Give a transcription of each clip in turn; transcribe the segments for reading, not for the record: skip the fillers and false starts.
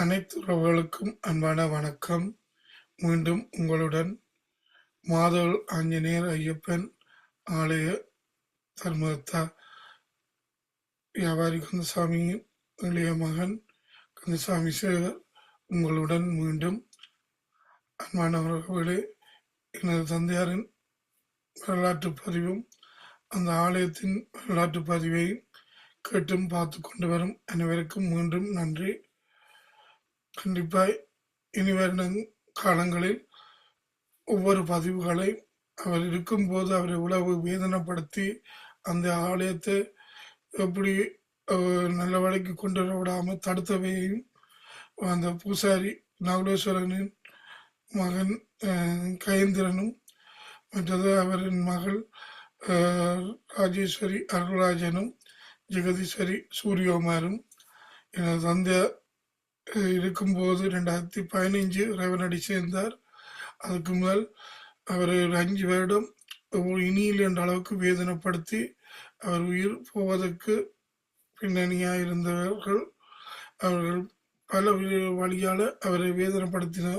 அனைத்து உறவுகளுக்கும் அன்பான வணக்கம். மீண்டும் உங்களுடன் மாதவள் ஆஞ்சநேயர் ஐயப்பன் ஆலய தர்மதத்தா வியாபாரி கந்தசாமியின் இளைய மகன் கந்தசாமி சேகர் உங்களுடன் மீண்டும். அன்பானவர்களே, எனது தந்தையாரின் வரலாற்று பதிவும் அந்த ஆலயத்தின் வரலாற்று பதிவை கேட்டும் பார்த்து கொண்டு வரும் அனைவருக்கும் மீண்டும் நன்றி. கண்டிப்பாய் இனி வரும் காலங்களில் ஒவ்வொரு பதிவுகளை அவர் இருக்கும்போது அவரை உழவு வேதனைப்படுத்தி அந்த ஆலயத்தை எப்படி நல்ல வழிக்கு கொண்டு வர விடாமல் தடுத்தவையையும் அந்த பூசாரி நகுலேஸ்வரனின் மகன் கயந்திரனும் மற்றது அவரின் மகள் ராஜேஸ்வரி அருள்ராஜனும் ஜெகதீஸ்வரி சூரியோமாரும் எனது தந்தை இருக்கும்போது 2015 இறைவனடி சேர்ந்தார். அதுக்கு மேல் அவர் 5 வருடம் இனியில் என்ற அளவுக்கு வேதனைப்படுத்தி அவர் உயிர் போவதற்கு பின்னணியாக இருந்தவர்கள். அவர்கள் பல வழியால் அவரை வேதனைப்படுத்தின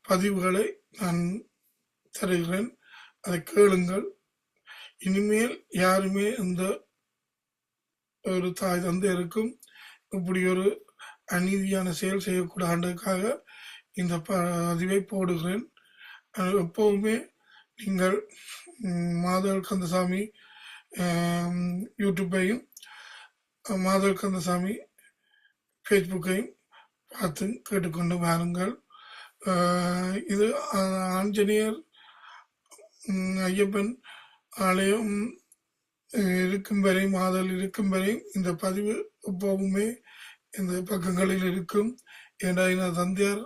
பதிவுகளை நான் தருகிறேன், அதை கேளுங்கள். இனிமேல் யாருமே இந்த ஒரு தாய் தந்தையருக்கும் இப்படி ஒரு அநீதியான செயல் செய்யக்கூடாதுக்காக இந்த பதிவை போடுகிறேன். எப்போவுமே நீங்கள் மாதவள் கந்தசாமி யூடியூப்பையும் மாதவள் கந்தசாமி ஃபேஸ்புக்கையும் பார்த்து கேட்டுக்கொண்டு வாருங்கள். இது ஆஞ்சநேயர் ஐயப்பன் ஆலயம் இருக்கும் வரை, மாதல் இருக்கும் வரை இந்த பதிவு எப்போவுமே இந்த பக்கங்களில் இருக்கும். ஏன்னா இந்த தந்தையார்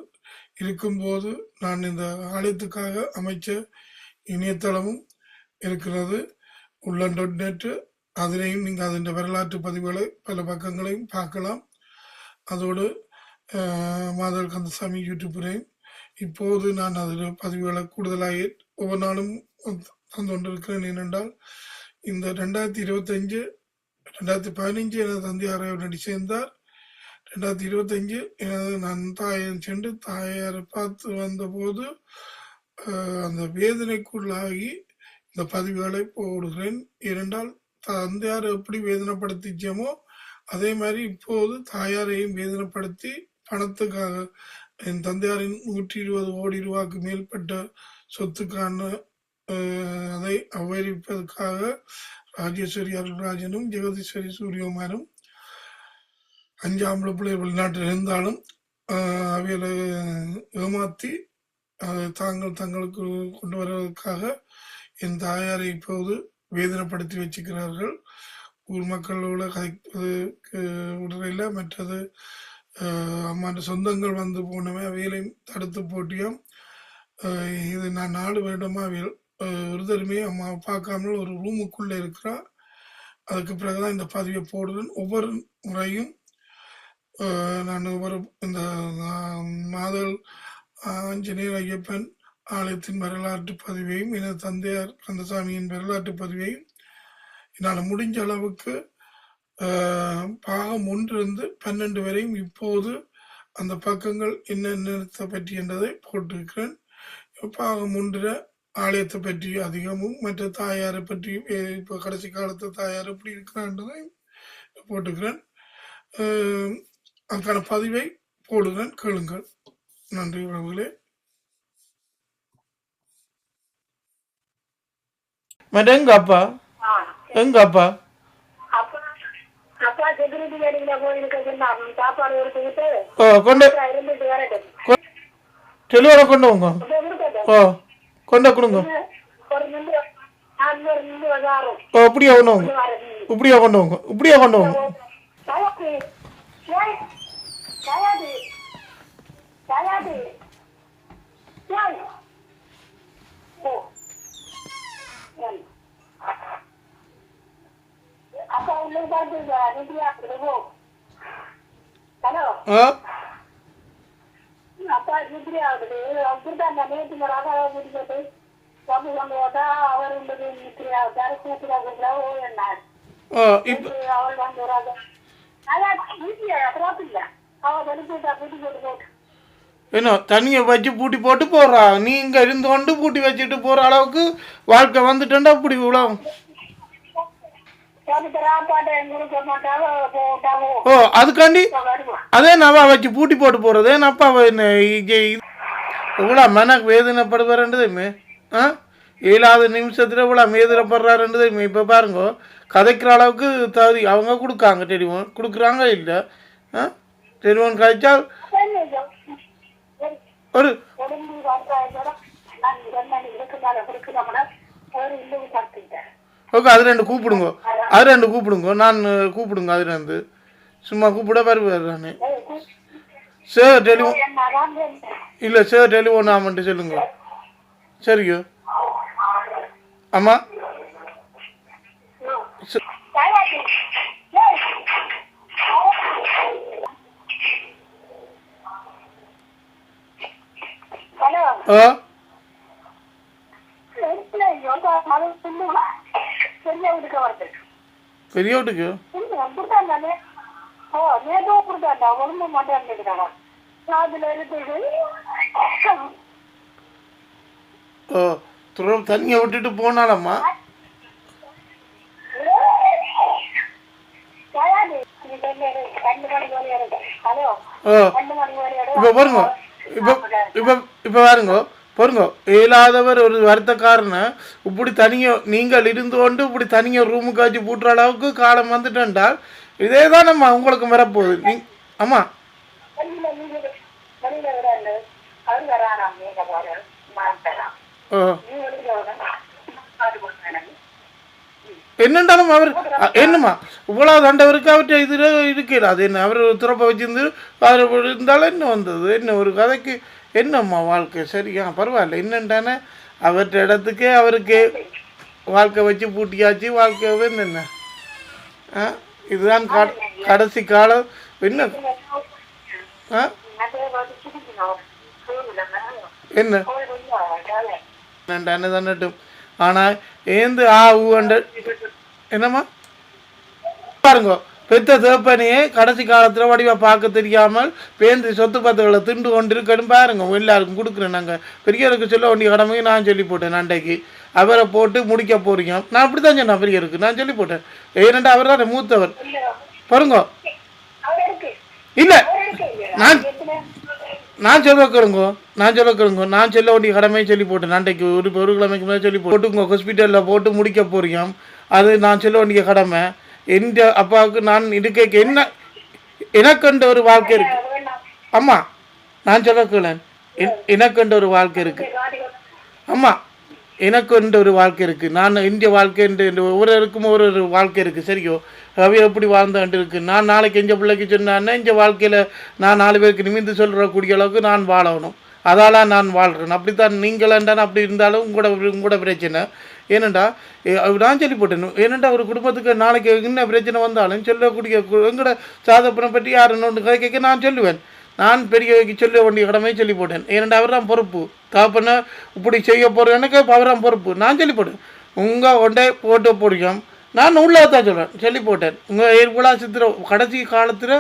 இருக்கும்போது நான் இந்த ஆலயத்துக்காக அமைச்ச இணையதளமும் இருக்கிறது, உள்ளன்.net. அதிலையும் நீங்கள் அதன் வரலாற்று பதிவுகளை பல பக்கங்களையும் பார்க்கலாம். அதோடு மாதவள் கந்தசாமி யூடியூப்லையும் இப்போது நான் அதில் பதிவுகளை கூடுதலாக ஒவ்வொரு நாளும் தந்து கொண்டிருக்கிறேன். ஏனென்றால் இந்த 2025 2015 எனது தந்தையாரை நடி சேர்ந்தார். 2025 நான் தாயம் சென்று தாயாரை பார்த்து வந்தபோது அந்த வேதனைக்குள்ளாகி இந்த பதிவுகளை போடுகிறேன். ஏனென்றால் தந்தையாரை எப்படி வேதனைப்படுத்திச்சோமோ அதே மாதிரி இப்போது தாயாரையும் வேதனைப்படுத்தி பணத்துக்காக என் தந்தையாரின் 120 கோடி ரூபாய்க்கு மேற்பட்ட சொத்துக்கான அதை அபகரிப்பதற்காக ராஜேஸ்வரி அருள்ராஜனும் ஜெகதீஸ்வரி சூரியோமாரும் 5 ஆம்பளை பிள்ளை வெளிநாட்டில் இருந்தாலும் அவைகளை ஏமாற்றி தங்களுக்கு கொண்டு வருவதற்காக என் தாயாரை இப்போது வேதனைப்படுத்தி வச்சுக்கிறார்கள். ஊர் மக்களோட கதைப்பதற்கு விடுறையில் மற்றது அம்மாண்ட சொந்தங்கள் வந்து போனவன் அவைகளையும் தடுத்து போட்டியும். இது நான் 4 வருடமா ஒருத்தருமே அம்மாவை பார்க்காமல் ஒரு ரூமுக்குள்ளே இருக்கிறா. அதுக்கு பிறகுதான் இந்த பதிவை போடுறேன். ஒவ்வொரு முறையும் நான் ஒவ்வொரு இந்த மாதவள் ஆஞ்சநேயர் ஐயப்பன் ஆலயத்தின் வரலாற்று பதிவையும் எனது தந்தையார் கந்தசாமியின் வரலாற்று பதிவையும் என்னால் முடிஞ்ச அளவுக்கு பாகம் 1 12 வரையும் இப்போது அந்த பக்கங்கள் என்னென்ன பற்றி என்றதை போட்டிருக்கிறேன். பாகம் 1 ஆலயத்தை பற்றி அதிகமும் மற்ற தாயாரை பற்றி இப்போ கடைசி காலத்து தாயார் எப்படி இருக்கிறான்றதை போட்டுக்கிறேன். அதுக்கான பதிவை போடுகிறேன், கேளுங்கள். நன்றி உறவுகளே. எங்க அப்பா எங்க அப்பா தெளிவாக கொண்டு வாங்க. கொண்ட கொடுங்க. இப்படியா கொண்டு வாங்க, இப்படியா கொண்டு வாங்க, இப்படியா கொண்டு வாங்க. என்ன தண்ணியை வச்சு பூட்டி போட்டு போடுறா? நீ இங்கே இருந்து கொண்டு பூட்டி வச்சுட்டு போகிற அளவுக்கு வாழ்க்கை வந்துட்டேன்டா அப்படி இவ்வளோ. ஓ அதுக்காண்டி அதே நவா வச்சு பூட்டி போட்டு போகிறது அப்பா இவ்வளோ மனக்கு வேதனைப்படுவாருன்றதுமே. ஆ 7வது நிமிஷத்தில் இவ்வளோ வேதனைப்படுறாருன்றதுமே. இப்போ பாருங்க கதைக்கிற அளவுக்கு தகுதி அவங்க கொடுக்காங்க. டெலிஃபோன் கொடுக்குறாங்க இல்லை? ஆ டெலிஃபோன் கழிச்சால் ஒரு ஓகே அது 2 கூப்பிடுங்க. அது 2 கூப்பிடுங்க. நான் கூப்பிடுங்க. அது 2 சும்மா கூப்பிட வருவார். நான் சார் டெலிஃபோன் இல்லை சார் டெலிஃபோன் ஆமான்ட்டு சொல்லுங்க. சரிங்க ஆமாம் ஆ பெரிய வீட்டுக்கு ஓ தண்ணியை விட்டுட்டு போனாலம்மா. இப்போ பாருங்க இப்போ பாருங்க பாருங்க 7ஆவதவர் ஒரு வருத்தக்காரனை இப்படி தனியாக நீங்கள் இருந்து கொண்டு இப்படி தனியாக ரூமுக்கு வச்சு பூட்டுற அளவுக்கு காலம் வந்துட்டேன்டால் இதே தான் நம்ம உங்களுக்கு வரப்போகுது. நீ ஆமாம் என்னண்டாலும் அவர் என்னம்மா இவ்வளோ தண்டவருக்கு அவர்கிட்ட இதில் இருக்கிற அது என்ன அவர் துறப்பை வச்சிருந்து அவர் இருந்தாலும் என்ன வந்தது என்ன ஒரு கதைக்கு என்னம்மா வாழ்க்கை சரியா பரவாயில்ல. என்னண்டானே அவர்கிட்ட இடத்துக்கே அவருக்கு வாழ்க்கை வச்சு பூட்டியாச்சு. வாழ்க்கை என்ன இதுதான் கடைசி காலம் என்ன என்ன என்னண்டானே தன்னட்டும். ஆனால் ஏந்து என்னம்மா பாருங்க பெத்த தேப்பனையே கடைசி காலத்தில் வடிவா பார்க்க தெரியாமல் பேந்து சொத்து பத்துகளை திண்டு கொண்டு இருக்கணும் பாருங்க. எல்லாருக்கும் கொடுக்குறேன். நாங்கள் பெரியவருக்கு சொல்ல வேண்டிய கடமைக்கு நான் சொல்லி போட்டேன். அன்றைக்கு அவரை போட்டு முடிக்க போறீங்க. நான் அப்படி தான் சொன்னேன் பெரியவருக்கு நான் சொல்லி போட்டேன். ஏனெண்டா அவர் தான் மூத்தவர் பாருங்க. இல்லை நான் சொல்ல கேளுங்க நான் சொல்ல வேண்டிய கடமையை சொல்லி போட்டேன். அன்றைக்கு ஒரு கிழமைக்கு மேலே சொல்லி போட்டுங்க ஹாஸ்பிட்டலில் போட்டு முடிக்க போறீங்க. அது நான் சொல்ல வேண்டிய கடமை. எந்த அப்பாவுக்கு நான் இருக்க என்ன எனக்குன்ற ஒரு வாழ்க்கை இருக்கு. அம்மா நான் சொல்ல கேளேன் எனக்குன்ற ஒரு வாழ்க்கை இருக்கு. அம்மா எனக்குன்ற ஒரு வாழ்க்கை இருக்குது. நான் இந்திய வாழ்க்கை ஒவ்வொருவருக்கும் ஒரு வாழ்க்கை இருக்குது. சரியோ அவை எப்படி வாழ்ந்தான்ட்டு இருக்குது. நான் நாளைக்கு எங்கள் பிள்ளைக்கு சொன்னான்னா இந்த வாழ்க்கையில் நான் 4 பேருக்கு நிமிந்து சொல்கிறக்கூடிய அளவுக்கு நான் வாழணும். அதால் நான் வாழ்கிறேன். அப்படித்தான் நீங்களாண்டான அப்படி இருந்தாலும் உங்களோட பிரச்சனை. ஏனண்டா நான் சொல்லி போட்டேன். ஏனண்டா ஒரு குடும்பத்துக்கு நாளைக்கு என்ன பிரச்சனை வந்தாலும் சொல்லக்கூடிய எங்களோட சாதப்பனை பற்றி யாருன்னு கதை கேட்க நான் சொல்லுவேன். நான் பெரியவைக்கு சொல்ல வேண்டிய கடமையை சொல்லி போட்டேன். ஏனண்டா அவர் தான் பொறுப்பு. தாப்பனை இப்படி செய்ய போகிற எனக்கு அவர் தான் பொறுப்பு. நான் சொல்லி போட்டேன். உங்கள் ஒன்றே போட்டு போடுவோம். நான் உள்ளதான் சொல்கிறேன் சொல்லி போட்டேன். உங்கள் இவ்வளோ கடைசி காலத்தில்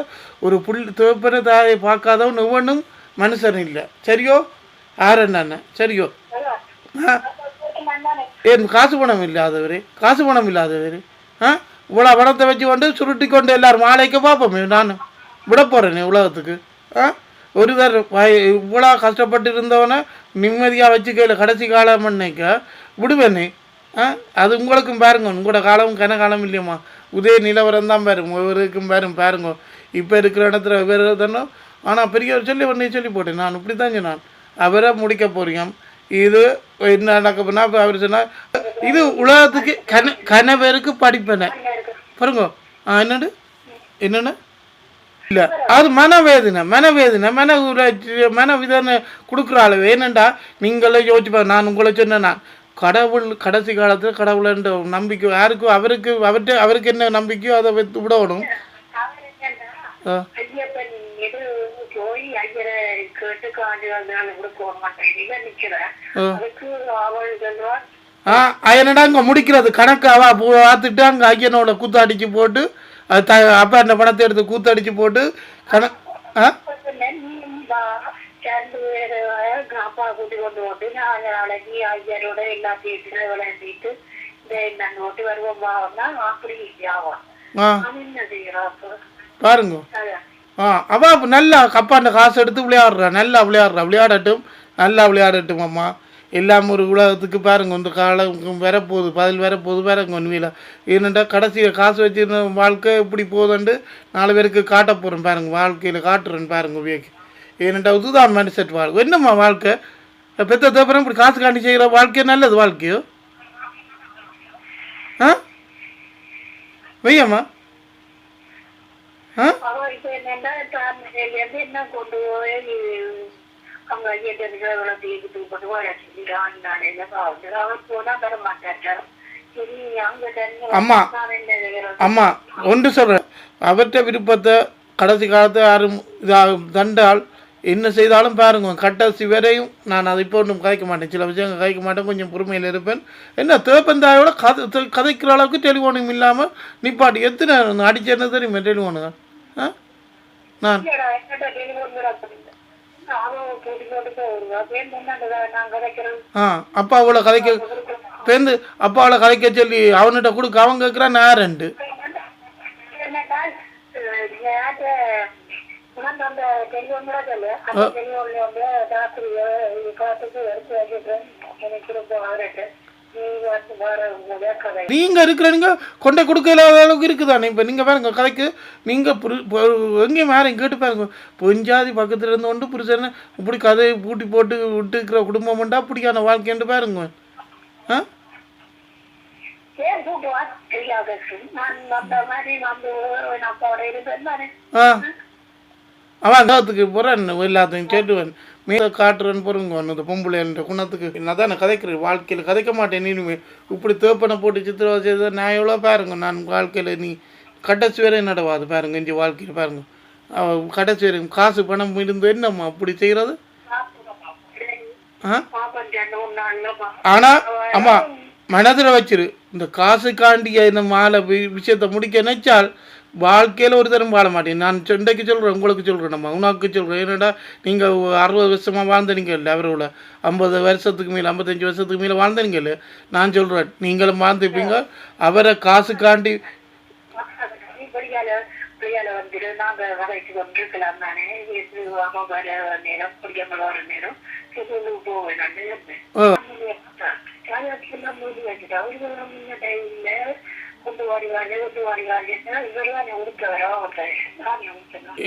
ஒரு தேப்பனை தாயை பார்க்காதவன் ஒவ்வொன்றும் மனுஷன் இல்லை. சரியோ யார் என்னன்னு சரியோ ஏன் காசு பணம் இல்லாதவர் இவ்வளோ பணத்தை வச்சு கொண்டு சுருட்டி கொண்டு எல்லோரும் மாலைக்கு பார்ப்போமே. நான் விட போகிறேனே உலகத்துக்கு. ஒரு இவ்வளோ கஷ்டப்பட்டு இருந்தவனை நிம்மதியாக வச்சுக்கல கடைசி காலம் நினைக்க விடுவேனே. அது உங்களுக்கும் பாருங்க. உங்களோட காலம் கனகாலம் இல்லையம்மா. உதய நிலவரம் தான் பாருங்க. ஒவ்வொருக்கும் பாருங்க இப்போ இருக்கிற இடத்துல வேறு தானோ. ஆனால் பெரியவர் சொல்லி போட்டேன். நான் இப்படி தான் சொன்னான். அவரை முடிக்க போறீங்க. இது என்ன நடக்க போனால் இப்போ அவர் சொன்னார் இது உலகத்துக்கு கனவேருக்கு படிப்பேனே பாருங்க. என்னென்ன இல்லை அது மனவேதனை மனவிதனை கொடுக்குற அளவு. ஏனண்டா நீங்களே யோசிப்பா. நான் உங்களை சொன்னேன். நான் கடவுள் கடைசி காலத்தில் கடவுள்ன்ற நம்பிக்கை யாருக்கும் அவருக்கு என்ன நம்பிக்கையோ அதை விடணும். என்னடா அங்கே முடிக்கிறது கணக்காவா பார்த்துட்டு அங்கே ஐயனோட கூத்தடிச்சு போட்டு அப்பா அந்த பணத்தை எடுத்து கூத்தடிச்சு போட்டு ஆ அப்பா கூட்டி கொண்டு போட்டு நான் நாளைக்கு ஐயரோட எல்லாத்தையும் விளையாண்டிட்டு ஓட்டி வருவோம் அப்படி ஆகும். என்ன செய்யறாப்ப பாருங்க. அவ நல்லா கப்பாண்ட காசு எடுத்து விளையாடுறா, நல்லா விளையாடுறா, விளையாடட்டும் அம்மா. எல்லாம் ஒரு உலகத்துக்கு பாருங்க, இந்த காலம் வரப்போகுது, பதில் வரப்போகுது பாருங்க ஒன்றுவில. ஏனெண்டா கடைசியில் காசு வச்சுருந்த வாழ்க்கை இப்படி போகுதுண்டு 4 பேருக்கு காட்ட போகிறேன் பாருங்க, வாழ்க்கையில் காட்டுறேன்னு பாருங்க உபயோகி. ஏனெண்டா இதுதான் மைண்ட் வாழ்க்கை. என்னம்மா வாழ்க்கை பெற்ற தப்புறம் இப்படி காசு காண்டி செய்கிற வாழ்க்கையோ நல்லது வாழ்க்கையோ? ஆ வையம்மா. என்ன கொண்டு போய் அவங்க அம்மா அம்மா ஒன்று சொல்கிறேன், அவர்கிட்ட விருப்பத்தை கடைசி காலத்தை யாரும் தண்டால் என்ன செய்தாலும் பாருங்க கடைசி வரையும் நான் அதை இப்போ ஒன்றும் கதைக்க மாட்டேன், சில விஷயங்கள் கதைக்க மாட்டேன், கொஞ்சம் பொறுமையில் இருப்பேன். என்ன தேப்பந்தாயோட கதைக்கிற அளவுக்கு டெலிஃபோனும் இல்லாமல் நிப்பாட்டி எத்தனை அடிச்சேன்னு தெரியுமா டெலிஃபோனுங்க? நான் அப்பா அவ்வளோ கதைக்க பேருந்து அப்பா அவ்வளோ கதைக்க சொல்லி அவன்கிட்ட கொடுக்க அவன் கேட்குறான் நான் 2 நீங்க இருக்கிறீங்க கொண்டை கொடுக்கல அளவுக்கு இருக்குதானே. இப்போ நீங்கள் பாருங்க கதைக்கு நீங்கள் எங்கேயும் யாரையும் கேட்டு பாருங்க, பொஞ்சாதி பக்கத்தில் இருந்து கொண்டு புருஷனை இப்படி கதையை பூட்டி போட்டு விட்டுக்கிற குடும்பம்ண்டா அப்படியான வாழ்க்கைன்ட்டு பாருங்க. அவன் அங்கத்துக்கு போகிறேன் எல்லாத்தையும் கேட்டுவேன் மீத காட்டுறேன்னு போகிறவங்க அந்த பொம்பளைன்ற குணத்துக்கு நான் தான் கதைக்கிறேன். வாழ்க்கையில் கதைக்க மாட்டேன். நீ இப்படி தேப்பனை போட்டு சித்திரவதை செய்த நான் எவ்வளோ பாருங்க. நான் வாழ்க்கையில் நீ கடைசி வரை நடவாது பாருங்க. இஞ்சி வாழ்க்கையில் பாருங்க கடைசி வரை காசு பணம் இருந்து என்னம்மா அப்படி செய்கிறது? ஆனால் அம்மா மனதில் வச்சிரு, இந்த காசுக்காண்டிய இந்த மாலை விஷயத்தை முடிக்க நினைச்சால் வாழ்க்கையில் ஒரு தரம் வாழ மாட்டேன். நான் இன்றைக்கு சொல்கிறேன், உங்களுக்கு சொல்கிறேன், நம்ம உனக்கு சொல்கிறேன். ஏன்னாடா நீங்கள் 60 வருஷமாக வாழ்ந்தனீங்க இல்லை, அவரோட 50 வருஷத்துக்கு மேலே 55 வருஷத்துக்கு மேலே வாழ்ந்தனீங்க இல்லை. நான் சொல்கிறேன் நீங்களும் வாழ்ந்துப்பீங்க. அவரை காசுக்காண்டி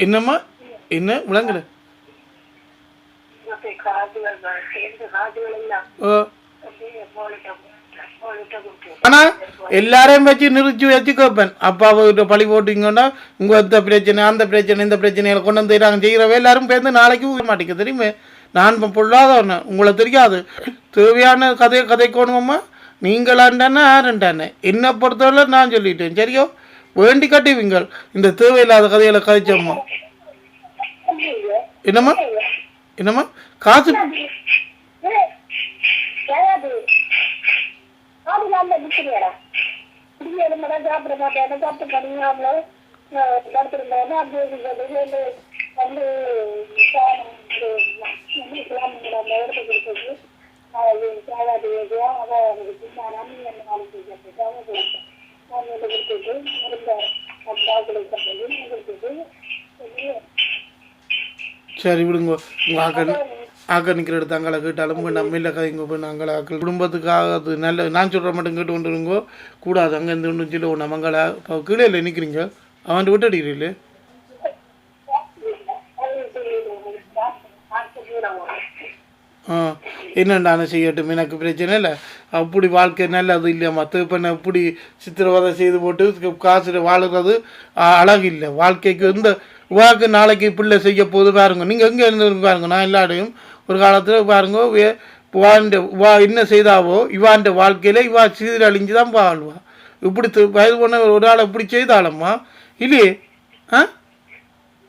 என்னம்மா என்ன விளங்கல? ஆனா எல்லாரையும் வச்சு நிறுத்தி வச்சு கேட்பேன். அப்பாவுக்கிட்ட பழி போட்டீங்கன்னா உங்க இந்த பிரச்சனை அந்த பிரச்சனை இந்த பிரச்சனைகளை கொண்டு வந்து நாங்கள் செய்கிறவ எல்லாரும் பேருந்து நாளைக்கு போக மாட்டேங்க தெரியுமே. நான் பொருளாதார உங்களை தெரியாது, தேவையான கதையை கதைக்கணுமம்மா. நீங்களாண்டானே யாருண்டானே என்னை பொறுத்தவரை நான் சொல்லிட்டேன். சரியோ வேண்டி கட்டுவீங்க இந்த தேவையில்லாத கதைகளை கதைச்சோம்மா. என்னம்மா என்னம்மா காசு சரி விடுங்க. ஆக்க நிற்கிற எடுத்து அங்கே கேட்டாலும் நம்ம இல்லை கதைங்க போய் நாங்கள் ஆக்கள் குடும்பத்துக்காக அது நல்ல நான் சொல்கிற மட்டும் கேட்டு கொண்டுருங்கோ கூடாது. அங்கே இருந்து ஒன்று சொல்லி ஒன்று மங்களா இப்போ கீழே இல்லை நிற்கிறீங்க அவன் விட்டு அடிக்கிறீங்களே. என்னண்டான செய்யட்டும், எனக்கு பிரச்சனை இல்லை. அப்படி வாழ்க்கை நல்லது இல்லையாம்மா. திருப்பண்ணை இப்படி சித்திரவதை செய்து போட்டு காசு வாழுறது அழகு இல்லை வாழ்க்கைக்கு. இந்த வாக்கு நாளைக்கு பிள்ளை செய்ய போது பாருங்க. நீங்கள் எங்கே இருந்து பாருங்க. நான் எல்லாரையும் ஒரு காலத்தில் பாருங்க என்ன செய்தாவோ இவாண்ட வாழ்க்கையில் இவா சீரழிஞ்சு தான் வாழ்வா. இப்படி வயது பண்ண ஒரு ஆளை இப்படி செய்தாலம்மா இல்லையே.